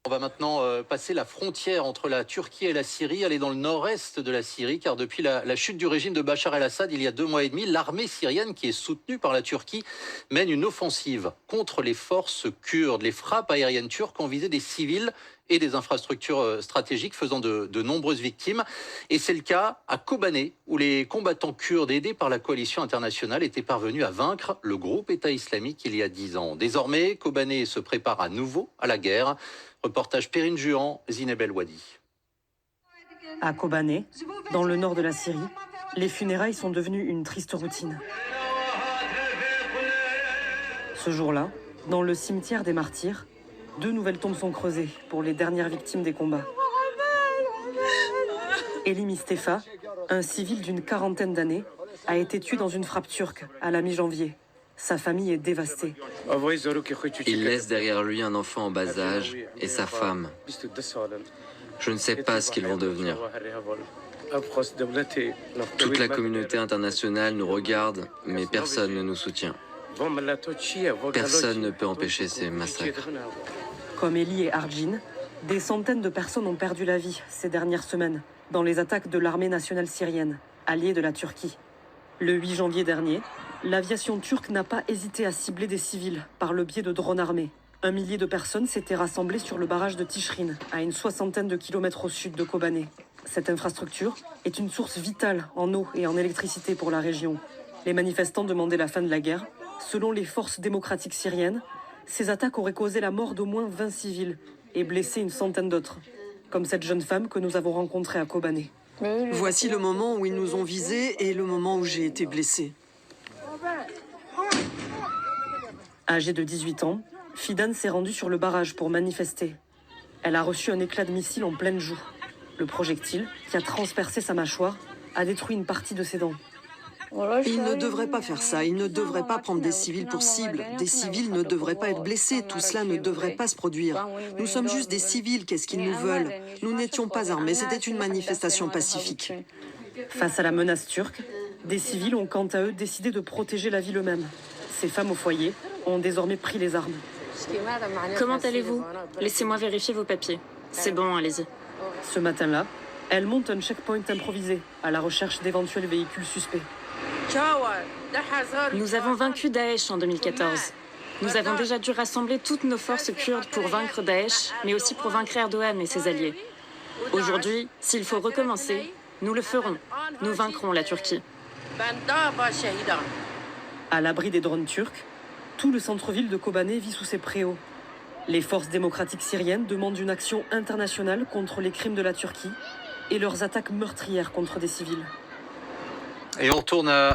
On va maintenant passer la frontière entre la Turquie et la Syrie, aller dans le nord-est de la Syrie, car depuis la chute du régime de Bachar el-Assad il y a 2 mois et demi, l'armée syrienne, qui est soutenue par la Turquie, mène une offensive contre les forces kurdes. Les frappes aériennes turques ont visé des civils et des infrastructures stratégiques, faisant de nombreuses victimes. Et c'est le cas à Kobané, où les combattants kurdes, aidés par la coalition internationale, étaient parvenus à vaincre le groupe État islamique il y a 10 ans. Désormais, Kobané se prépare à nouveau à la guerre. Reportage Perrine Juhan, Zineb El Wadi. À Kobané, dans le nord de la Syrie, les funérailles sont devenues une triste routine. Ce jour-là, dans le cimetière des martyrs, 2 nouvelles tombes sont creusées pour les dernières victimes des combats. Elie Mustafa, un civil d'une 40aine d'années, a été tué dans une frappe turque à la mi-janvier. Sa famille est dévastée. Il laisse derrière lui un enfant en bas âge et sa femme. Je ne sais pas ce qu'ils vont devenir. Toute la communauté internationale nous regarde, mais personne ne nous soutient. Personne ne peut empêcher ces massacres. Comme Elie et Arjin, des centaines de personnes ont perdu la vie ces dernières semaines dans les attaques de l'armée nationale syrienne, alliée de la Turquie. Le 8 janvier dernier, l'aviation turque n'a pas hésité à cibler des civils par le biais de drones armés. 1 millier de personnes s'étaient rassemblées sur le barrage de Tishrin, à une 60aine de kilomètres au sud de Kobané. Cette infrastructure est une source vitale en eau et en électricité pour la région. Les manifestants demandaient la fin de la guerre. Selon les forces démocratiques syriennes, ces attaques auraient causé la mort d'au moins 20 civils et blessé une centaine d'autres, comme cette jeune femme que nous avons rencontrée à Kobané. Voici le moment où ils nous ont visés et le moment où j'ai été blessée. Âgée de 18 ans, Fidan s'est rendue sur le barrage pour manifester. Elle a reçu un éclat de missile en pleine joue. Le projectile, qui a transpercé sa mâchoire, a détruit une partie de ses dents. Ils ne devraient pas faire ça, ils ne devraient pas prendre des civils pour cible. Des civils ne devraient pas être blessés, tout cela ne devrait pas se produire. Nous sommes juste des civils, qu'est-ce qu'ils nous veulent? Nous n'étions pas armés, c'était une manifestation pacifique. Face à la menace turque, des civils ont quant à eux décidé de protéger la ville eux-mêmes. Ces femmes au foyer ont désormais pris les armes. Comment allez-vous? Laissez-moi vérifier vos papiers. C'est bon, allez-y. Ce matin-là, elles montent un checkpoint improvisé à la recherche d'éventuels véhicules suspects. Nous avons vaincu Daesh en 2014. Nous avons déjà dû rassembler toutes nos forces kurdes pour vaincre Daesh, mais aussi pour vaincre Erdogan et ses alliés. Aujourd'hui, s'il faut recommencer, nous le ferons. Nous vaincrons la Turquie. À l'abri des drones turcs, tout le centre-ville de Kobané vit sous ses préaux. Les forces démocratiques syriennes demandent une action internationale contre les crimes de la Turquie et leurs attaques meurtrières contre des civils. Et on retourne à